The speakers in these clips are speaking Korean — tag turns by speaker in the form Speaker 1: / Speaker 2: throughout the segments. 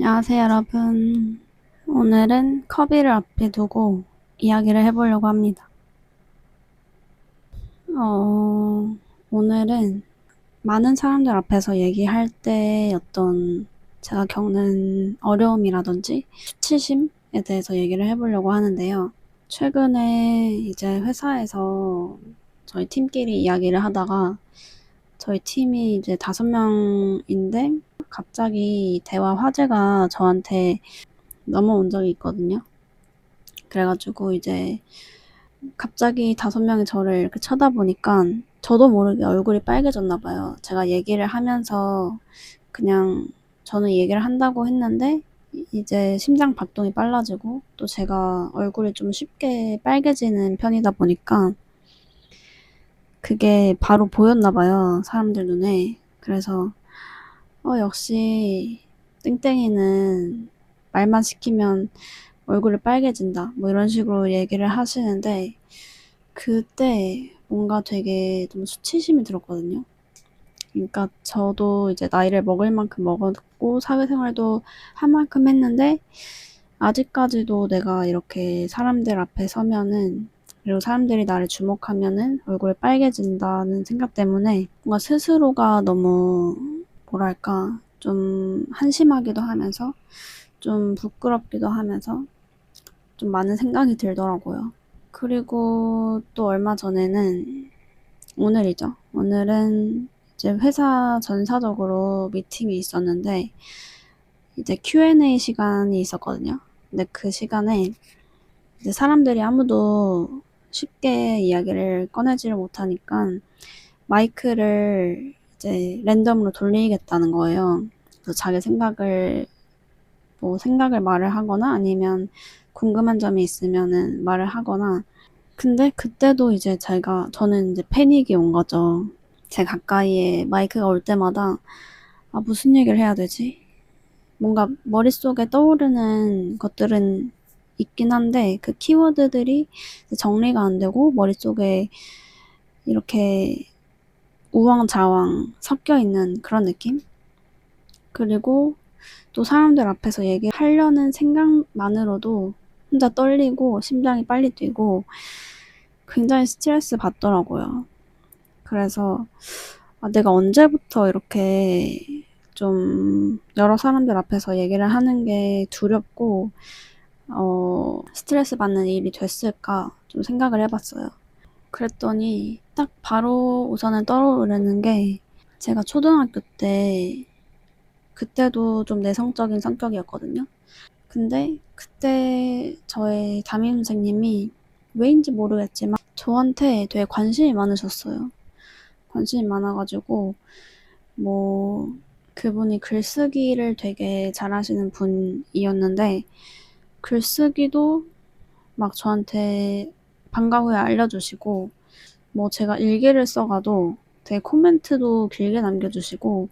Speaker 1: 안녕하세요, 여러분. 오늘은 커비를 앞에 두고 이야기를 해보려고 합니다. 오늘은 많은 사람들 앞에서 얘기할 때 어떤 제가 겪는 어려움이라든지 수치심에 대해서 얘기를 해보려고 하는데요. 최근에 이제 회사에서 저희 팀끼리 이야기를 하다가 저희 팀이 이제 5명인데 갑자기 대화 화제가 저한테 넘어온 적이 있거든요. 그래가지고 이제 갑자기 5명이 저를 이렇게 쳐다보니까 저도 모르게 얼굴이 빨개졌나 봐요. 제가 얘기를 하면서 그냥 저는 얘기를 한다고 했는데 이제 심장 박동이 빨라지고 또 제가 얼굴이 좀 쉽게 빨개지는 편이다 보니까 그게 바로 보였나 봐요. 사람들 눈에. 그래서 역시 땡땡이는 말만 시키면 얼굴이 빨개진다. 뭐 이런 식으로 얘기를 하시는데 그때 뭔가 되게 좀 수치심이 들었거든요. 그러니까 저도 이제 나이를 먹을 만큼 먹었고 사회생활도 한 만큼 했는데 아직까지도 내가 이렇게 사람들 앞에 서면은 그리고 사람들이 나를 주목하면은 얼굴이 빨개진다는 생각 때문에 뭔가 스스로가 너무 뭐랄까 좀 한심하기도 하면서 좀 부끄럽기도 하면서 좀 많은 생각이 들더라고요. 그리고 또 얼마 전에는 오늘이죠. 오늘은 이제 회사 전사적으로 미팅이 있었는데 이제 Q&A 시간이 있었거든요. 근데 그 시간에 이제 사람들이 아무도 쉽게 이야기를 꺼내지를 못하니까 마이크를 이제 랜덤으로 돌리겠다는 거예요. 그래서 자기 생각을 말을 하거나 아니면 궁금한 점이 있으면은 말을 하거나. 근데 그때도 이제 저는 이제 패닉이 온 거죠. 제 가까이에 마이크가 올 때마다 무슨 얘기를 해야 되지? 뭔가 머릿속에 떠오르는 것들은 있긴 한데 그 키워드들이 정리가 안 되고 머릿속에 이렇게 우왕좌왕 섞여 있는 그런 느낌? 그리고 또 사람들 앞에서 얘기하려는 생각만으로도 혼자 떨리고 심장이 빨리 뛰고 굉장히 스트레스 받더라고요. 그래서 내가 언제부터 이렇게 좀 여러 사람들 앞에서 얘기를 하는 게 두렵고 스트레스 받는 일이 됐을까 좀 생각을 해봤어요. 그랬더니 딱 바로 우선은 떠오르는 게 제가 초등학교 때 그때도 좀 내성적인 성격이었거든요. 근데 그때 저의 담임 선생님이 왜인지 모르겠지만 저한테 되게 관심이 많으셨어요. 관심이 많아가지고 뭐 그분이 글쓰기를 되게 잘하시는 분이었는데 글쓰기도 막 저한테 방과 후에 알려주시고 뭐 제가 일기를 써가도 되게 코멘트도 길게 남겨주시고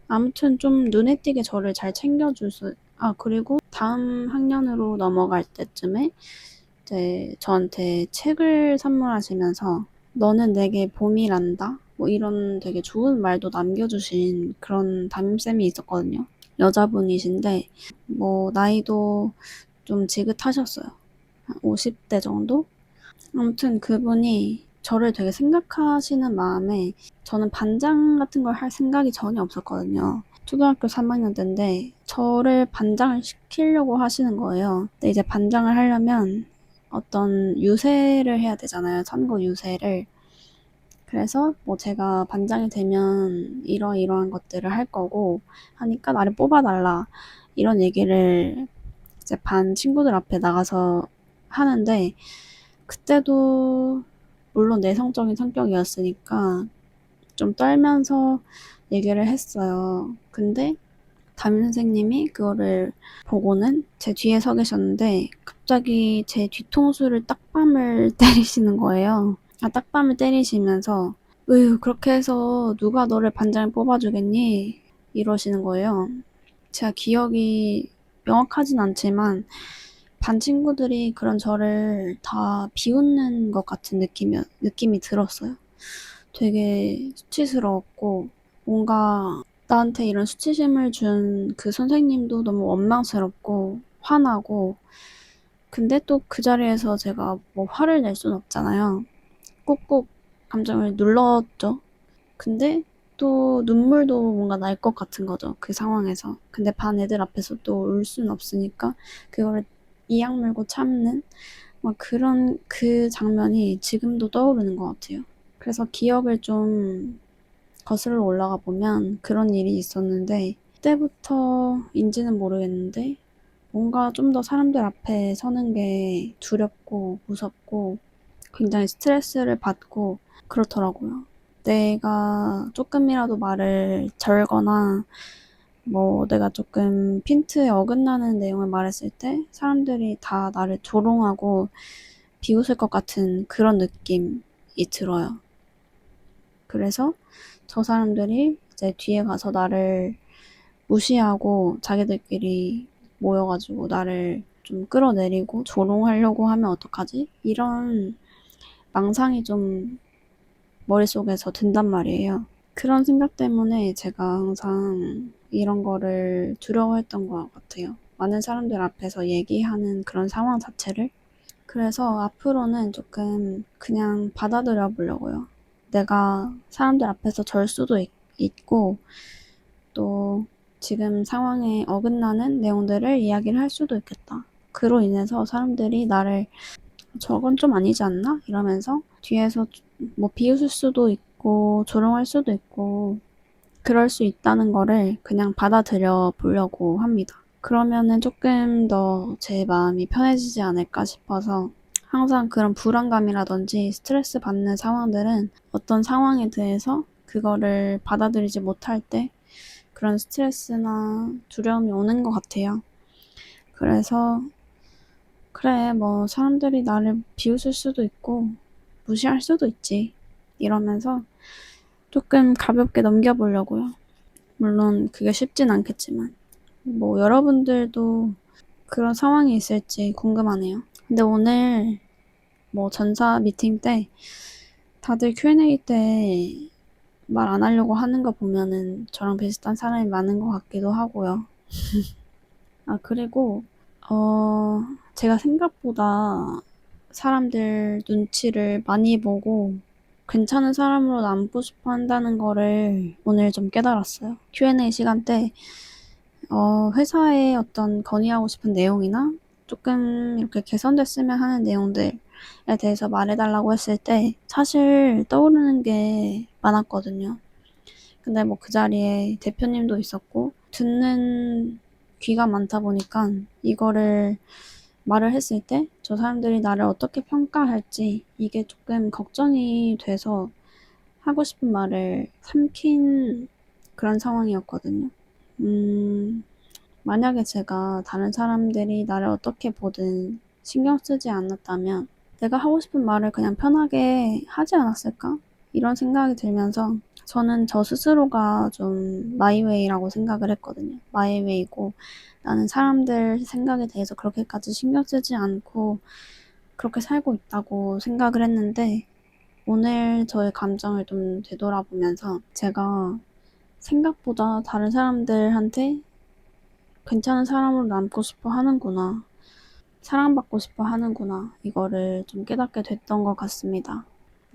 Speaker 1: 아무튼 좀 눈에 띄게 저를 잘 챙겨주세요. 그리고 다음 학년으로 넘어갈 때쯤에 이제 저한테 책을 선물하시면서 너는 내게 봄이란다? 뭐 이런 되게 좋은 말도 남겨주신 그런 담임쌤이 있었거든요. 여자분이신데 뭐 나이도 좀 지긋하셨어요. 한 50대 정도? 아무튼 그분이 저를 되게 생각하시는 마음에 저는 반장 같은 걸 할 생각이 전혀 없었거든요. 초등학교 3학년 때인데 저를 반장을 시키려고 하시는 거예요. 근데 이제 반장을 하려면 어떤 유세를 해야 되잖아요. 선거 유세를. 그래서 뭐 제가 반장이 되면 이러이러한 것들을 할 거고 하니까 나를 뽑아달라 이런 얘기를 이제 반 친구들 앞에 나가서 하는데 그때도 물론 내성적인 성격이었으니까 좀 떨면서 얘기를 했어요. 근데 담임 선생님이 그거를 보고는 제 뒤에 서 계셨는데 갑자기 제 뒤통수를 딱밤을 때리시는 거예요. 딱밤을 때리시면서 으유 그렇게 해서 누가 너를 반장에 뽑아주겠니? 이러시는 거예요. 제가 기억이 명확하진 않지만 반 친구들이 그런 저를 다 비웃는 것 같은 느낌이 들었어요. 되게 수치스러웠고 뭔가 나한테 이런 수치심을 준 그 선생님도 너무 원망스럽고 화나고, 근데 또 그 자리에서 제가 뭐 화를 낼 순 없잖아요. 꾹꾹 감정을 눌렀죠. 근데 또 눈물도 뭔가 날 것 같은 거죠. 그 상황에서. 근데 반 애들 앞에서 또 울 순 없으니까 그거를 이악 물고 참는 막 그런 그 장면이 지금도 떠오르는 것 같아요. 그래서 기억을 좀 거슬러 올라가 보면 그런 일이 있었는데, 그때부터인지는 모르겠는데 뭔가 좀 더 사람들 앞에 서는 게 두렵고 무섭고 굉장히 스트레스를 받고 그렇더라고요. 내가 조금이라도 말을 절거나 뭐 내가 조금 핀트에 어긋나는 내용을 말했을 때 사람들이 다 나를 조롱하고 비웃을 것 같은 그런 느낌이 들어요. 그래서 저 사람들이 이제 뒤에 가서 나를 무시하고 자기들끼리 모여가지고 나를 좀 끌어내리고 조롱하려고 하면 어떡하지? 이런 망상이 좀 머릿속에서 든단 말이에요. 그런 생각 때문에 제가 항상 이런 거를 두려워했던 것 같아요. 많은 사람들 앞에서 얘기하는 그런 상황 자체를. 그래서 앞으로는 조금 그냥 받아들여 보려고요. 내가 사람들 앞에서 절 수도 있고, 또 지금 상황에 어긋나는 내용들을 이야기를 할 수도 있겠다. 그로 인해서 사람들이 나를 저건 좀 아니지 않나? 이러면서 뒤에서 뭐 비웃을 수도 있고 조롱할 수도 있고 그럴 수 있다는 거를 그냥 받아들여 보려고 합니다. 그러면은 조금 더 제 마음이 편해지지 않을까 싶어서 항상 그런 불안감이라든지 스트레스 받는 상황들은 어떤 상황에 대해서 그거를 받아들이지 못할 때 그런 스트레스나 두려움이 오는 것 같아요. 그래서 그래, 뭐 사람들이 나를 비웃을 수도 있고 무시할 수도 있지. 이러면서 조금 가볍게 넘겨보려고요. 물론 그게 쉽진 않겠지만 뭐 여러분들도 그런 상황이 있을지 궁금하네요. 근데 오늘 뭐 전사 미팅 때 다들 Q&A 때 말 안 하려고 하는 거 보면은 저랑 비슷한 사람이 많은 것 같기도 하고요. 아, 그리고 제가 생각보다 사람들 눈치를 많이 보고 괜찮은 사람으로 남고 싶어 한다는 거를 오늘 좀 깨달았어요. Q&A 시간 때 회사에 어떤 건의하고 싶은 내용이나 조금 이렇게 개선됐으면 하는 내용들에 대해서 말해달라고 했을 때 사실 떠오르는 게 많았거든요. 근데 뭐 그 자리에 대표님도 있었고 듣는 귀가 많다 보니까 이거를 말을 했을 때 저 사람들이 나를 어떻게 평가할지 이게 조금 걱정이 돼서 하고 싶은 말을 삼킨 그런 상황이었거든요. 만약에 제가 다른 사람들이 나를 어떻게 보든 신경 쓰지 않았다면 내가 하고 싶은 말을 그냥 편하게 하지 않았을까? 이런 생각이 들면서 저는 저 스스로가 좀 마이웨이라고 생각을 했거든요. 마이웨이고 나는 사람들 생각에 대해서 그렇게까지 신경 쓰지 않고 그렇게 살고 있다고 생각을 했는데 오늘 저의 감정을 좀 되돌아보면서 제가 생각보다 다른 사람들한테 괜찮은 사람으로 남고 싶어 하는구나. 사랑받고 싶어 하는구나. 이거를 좀 깨닫게 됐던 것 같습니다.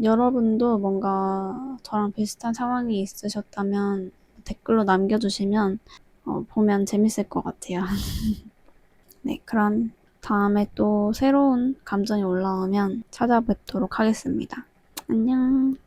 Speaker 1: 여러분도 뭔가 저랑 비슷한 상황이 있으셨다면 댓글로 남겨주시면 보면 재밌을 것 같아요. 네, 그럼 다음에 또 새로운 감정이 올라오면 찾아뵙도록 하겠습니다. 안녕.